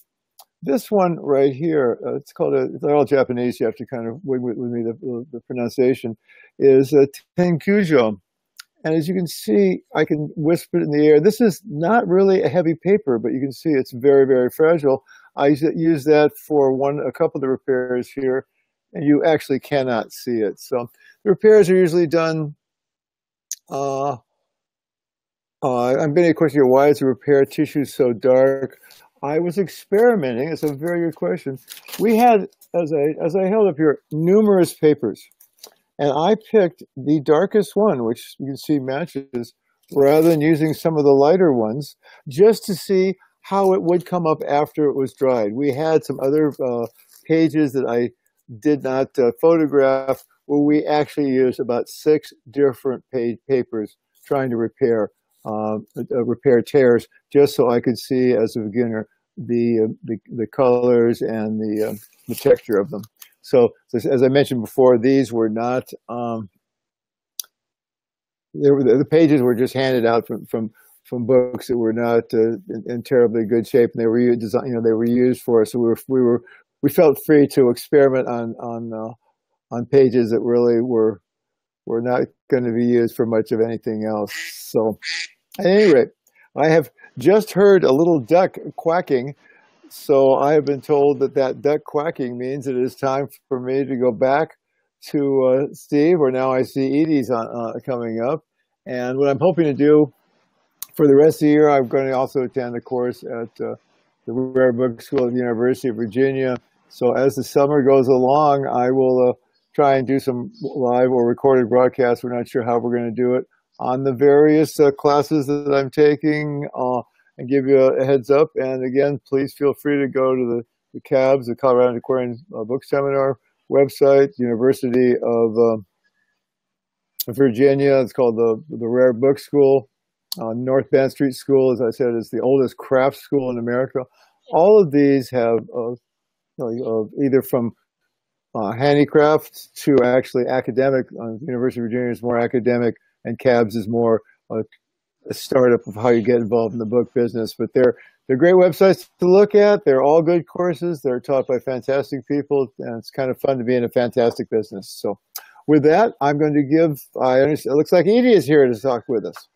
This one right here, they're all Japanese, you have to kind of wig with me the pronunciation, is Tenkujo. And as you can see, I can whisper it in the air. This is not really a heavy paper, but you can see it's very, very fragile. I use that for a couple of the repairs here, and you actually cannot see it. So the repairs are usually done. I'm getting a question here, why is the repair tissue so dark? I was experimenting. It's a very good question. We had, as I held up here, numerous papers. And I picked the darkest one, which you can see matches, rather than using some of the lighter ones, just to see how it would come up after it was dried. We had some other pages that I did not photograph, where we actually used about 6 different papers trying to repair tears, just so I could see as a beginner the colors and the texture of them. So as I mentioned before, these were not the pages were just handed out from books that were not in terribly good shape, and they were used for us. So we felt free to experiment on pages that really were not going to be used for much of anything else. So at any rate, I have just heard a little duck quacking. So I have been told that duck quacking means it is time for me to go back to Steve, where now I see Edie's coming up. And what I'm hoping to do for the rest of the year, I'm going to also attend a course at the Rare Book School at the University of Virginia. So as the summer goes along, I will try and do some live or recorded broadcasts. We're not sure how we're going to do it on the various classes that I'm taking, and give you a heads up. And again, please feel free to go to the CABS, the Colorado Antiquarian Book Seminar website, University of Virginia. It's called the Rare Book School. North Band Street School, as I said, is the oldest craft school in America. All of these have either from handicraft to actually academic. University of Virginia is more academic, and CABS is more a startup of how you get involved in the book business. But they're great websites to look at. They're all good courses. They're taught by fantastic people, and it's kind of fun to be in a fantastic business. So with that, I'm going to it looks like Edie is here to talk with us.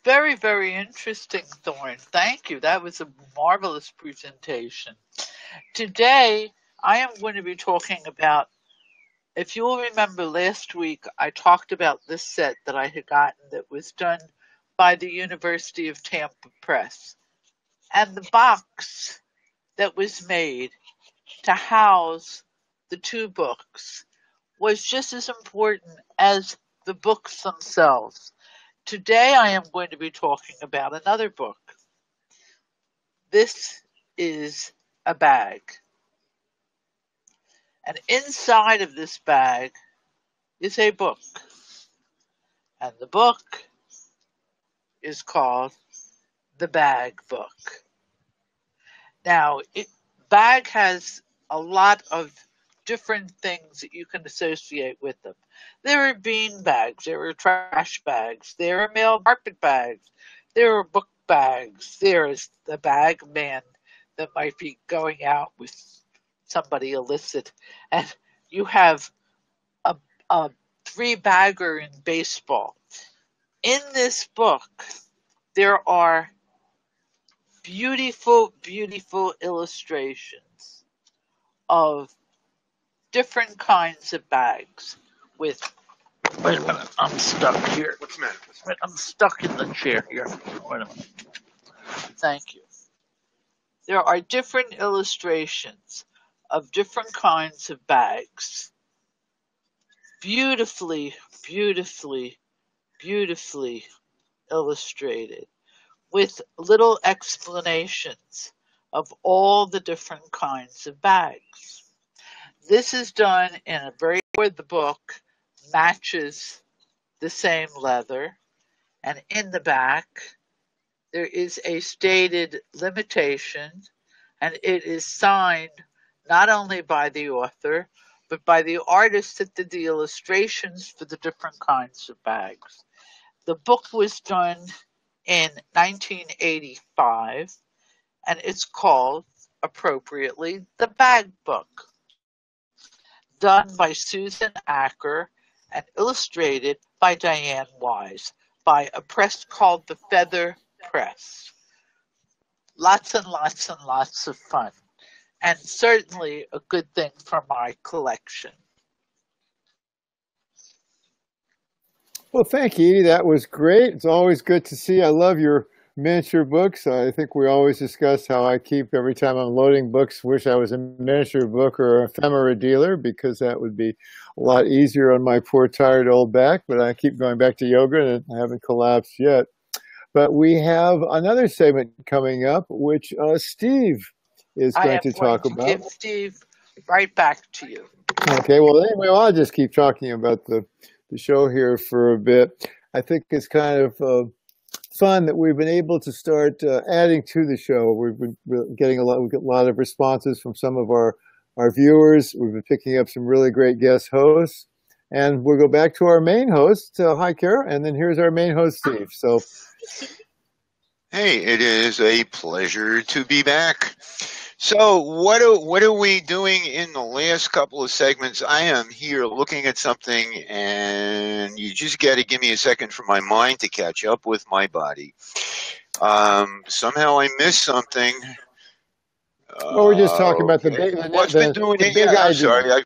Very, very interesting, Thorne. Thank you. That was a marvelous presentation. Today, I am going to be talking about, if you'll remember last week, I talked about this set that I had gotten that was done by the University of Tampa Press. And the box that was made to house the 2 books was just as important as the books themselves. Today I am going to be talking about another book. This is a bag. And inside of this bag is a book. And the book is called The Bag Book. Now, bag has a lot of different things that you can associate with them. There are bean bags, there are trash bags, there are mail carpet bags, there are book bags, there is the bag man that might be going out with somebody illicit, and you have a three-bagger in baseball. In this book, there are beautiful, beautiful illustrations of different kinds of bags with, wait a minute, I'm stuck here. What's the matter? I'm stuck in the chair here. Wait a minute. Thank you. There are different illustrations of different kinds of bags. Beautifully, beautifully, beautifully illustrated with little explanations of all the different kinds of bags. This is done in a very where the book matches the same leather, and in the back there is a stated limitation, and it is signed not only by the author, but by the artist that did the illustrations for the different kinds of bags. The book was done in 1985, and it's called, appropriately, The Bag Book. Done by Susan Acker and illustrated by Diane Wise, by a press called the Feather Press. Lots and lots and lots of fun, and certainly a good thing for my collection. Well, thank you, Edie. That was great. It's always good to see. I love your miniature books. I think we always discuss how I keep, every time I'm loading books, wish I was a miniature book or an ephemera dealer, because that would be a lot easier on my poor, tired old back. But I keep going back to yoga, and I haven't collapsed yet. But we have another segment coming up, which Steve is going to talk about. Give Steve right back to you. Okay, well, anyway, I'll just keep talking about the show here for a bit. I think it's kind of fun that we've been able to start adding to the show. We've been getting we get a lot of responses from some of our viewers. We've been picking up some really great guest hosts. And we'll go back to our main host. Hi, Kara. And then here's our main host, Steve. So, hey, it is a pleasure to be back. So what are we doing in the last couple of segments? I am here looking at something, and you just got to give me a second for my mind to catch up with my body. Somehow I missed something. Well, we're just talking about the big. What's been doing it? Yeah, I'm sorry. What's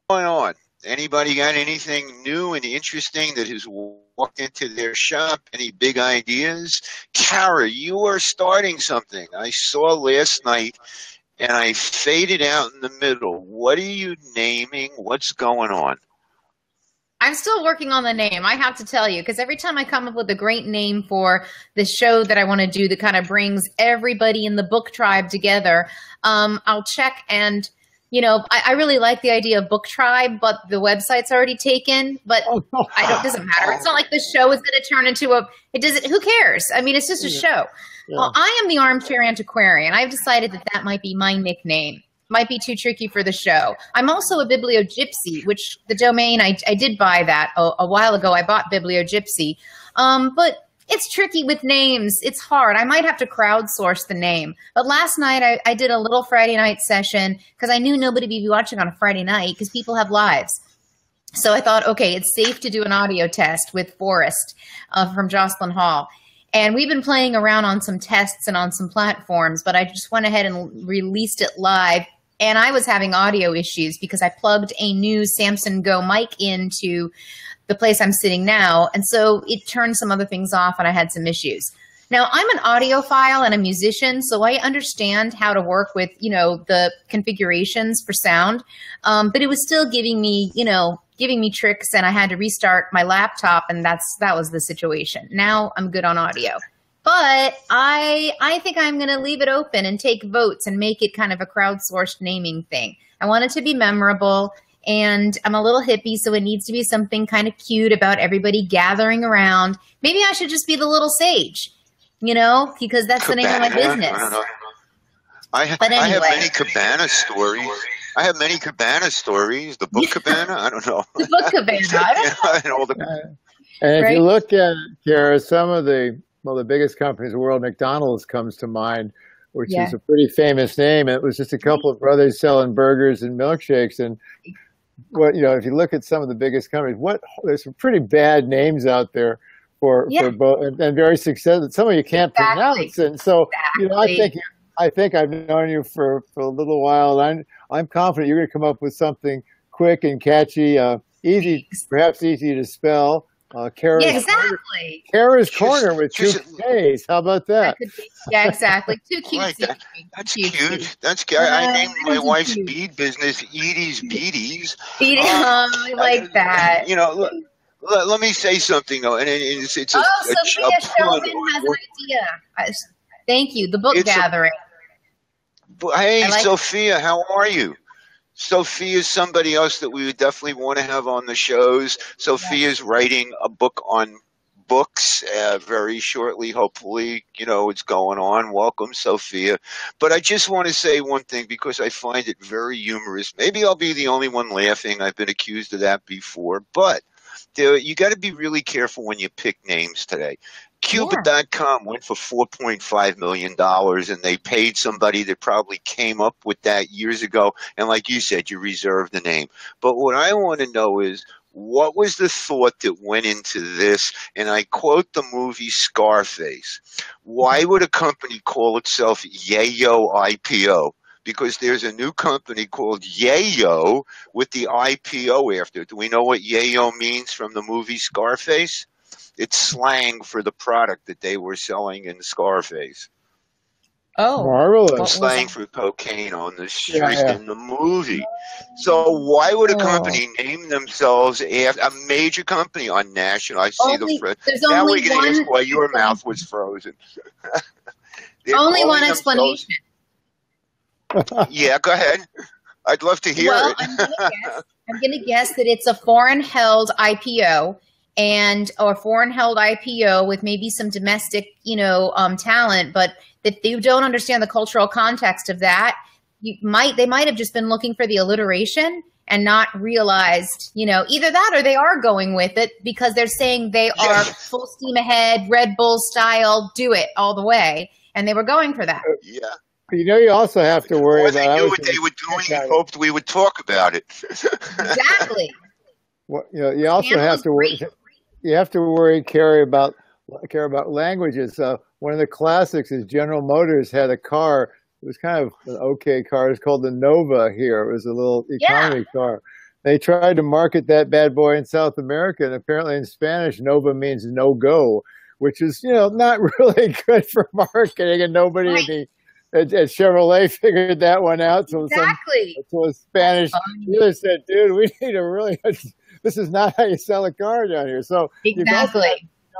going on? Anybody got anything new and interesting that has walked into their shop? Any big ideas? Kara, you are starting something. I saw last night, and I faded out in the middle. What are you naming? What's going on? I'm still working on the name, I have to tell you, because every time I come up with a great name for the show that I want to do that kind of brings everybody in the book tribe together, I'll check and... You know, I really like the idea of book tribe, but the website's already taken. But it doesn't matter. It's not like the show is going to turn into who cares? I mean, it's just a show. Yeah. Well, I am the armchair antiquarian. I've decided that might be my nickname. Might be too tricky for the show. I'm also a bibliogypsy, which the domain, I did buy that a while ago. I bought bibliogypsy. But it's tricky with names. It's hard. I might have to crowdsource the name. But last night I did a little Friday night session because I knew nobody would be watching on a Friday night because people have lives. So I thought, okay, it's safe to do an audio test with Forrest from Jocelyn Hall. And we've been playing around on some tests and on some platforms, but I just went ahead and released it live. And I was having audio issues because I plugged a new Samson Go mic into the place I'm sitting now. And so it turned some other things off and I had some issues. Now, I'm an audiophile and a musician, so I understand how to work with, the configurations for sound. But it was still giving me tricks, and I had to restart my laptop, and that was the situation. Now I'm good on audio. But I think I'm going to leave it open and take votes and make it kind of a crowdsourced naming thing. I want it to be memorable, and I'm a little hippie, so it needs to be something kind of cute about everybody gathering around. Maybe I should just be the little sage, because that's the name of my business. I have many cabana stories. The book cabana? I don't know. The book cabana. And if you look at it, Kara, some of the biggest companies in the world, McDonald's comes to mind, which is a pretty famous name. And it was just a couple of brothers selling burgers and milkshakes. And if you look at some of the biggest companies, there's some pretty bad names out there for both, and very successful. Some of you can't pronounce. And so, I think I've known you for a little while. And I'm confident you're going to come up with something quick and catchy, perhaps easy to spell. Kara's Corner with 2 K's. How about that? Exactly. 2 cute. That's cute. That's cute. I named my wife's bead business Edie's Beaties. I like that. Let me say something though, and it's Sophia Sheldon has an idea. Thank you. The book gathering. Hey, Sophia, how are you? Sophia is somebody else that we would definitely want to have on the shows. Sophia's writing a book on books very shortly, hopefully. It's going on. Welcome, Sophia. But I just want to say one thing because I find it very humorous. Maybe I'll be the only one laughing. I've been accused of that before. But you got to be really careful when you pick names today. Cuba.com went for $4.5 million, and they paid somebody that probably came up with that years ago. And like you said, you reserved the name. But what I want to know is, what was the thought that went into this? And I quote the movie Scarface. Why would a company call itself Yayo IPO? Because there's a new company called Yayo with the IPO after it. Do we know what Yayo means from the movie Scarface? It's slang for the product that they were selling in Scarface. Oh, marvelous! Slang for cocaine on the street in the movie. So why would a company name themselves after a major company on national? I see now we're going to ask why your mouth was frozen. Only one explanation. Yeah, go ahead. I'd love to hear it. I'm going to guess that it's a foreign-held IPO. Or foreign-held IPO with maybe some domestic, talent, but if you don't understand the cultural context of that, they might have just been looking for the alliteration and not realized, either that or they are going with it because they're saying they are full steam ahead, Red Bull style, do it all the way, and they were going for that. Yeah. You also have to worry about. They knew what they were doing and hoped we would talk about it. Exactly. Well, you also have to worry. You have to worry, care about languages. One of the classics is General Motors had a car. It was kind of an okay car. It was called the Nova here. It was a little economy car. They tried to market that bad boy in South America, and apparently in Spanish, Nova means no go, which is not really good for marketing. And nobody at Chevrolet figured that one out. So a Spanish dealer said, "Dude, we need to really." This is not how you sell a car down here. So you have to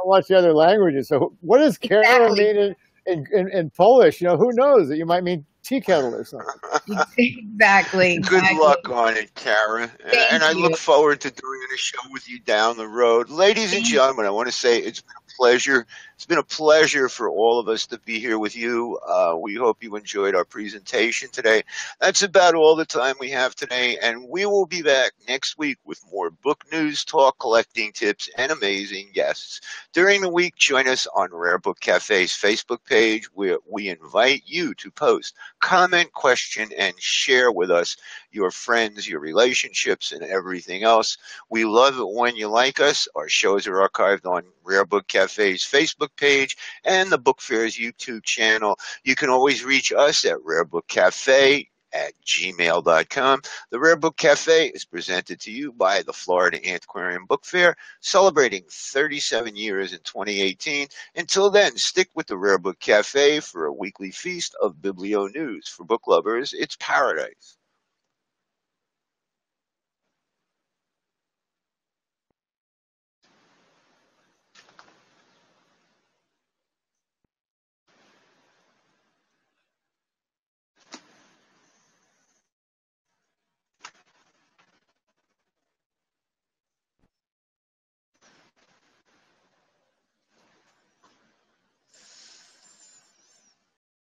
watch the other languages. So what does Kara mean in Polish? Who knows? You might mean tea kettle or something. Exactly. Good luck on it, Kara. And I look forward to doing a show with you down the road. Ladies and gentlemen, I want to say it's been a pleasure. It's been a pleasure for all of us to be here with you. We hope you enjoyed our presentation today. That's about all the time we have today, and we will be back next week with more book news, talk, collecting tips, and amazing guests. During the week, join us on Rare Book Cafe's Facebook page, where we invite you to post, comment, question, and share with us your friends, your relationships, and everything else. We love it when you like us. Our shows are archived on Rare Book Cafe's Facebook page and the Book Fair's YouTube channel. You can always reach us at Rare Book Cafe @gmail.com. The Rare Book Cafe is presented to you by the Florida Antiquarian Book Fair, celebrating 37 years in 2018. Until then, stick with the Rare Book Cafe for a weekly feast of biblio news. For book lovers, it's paradise.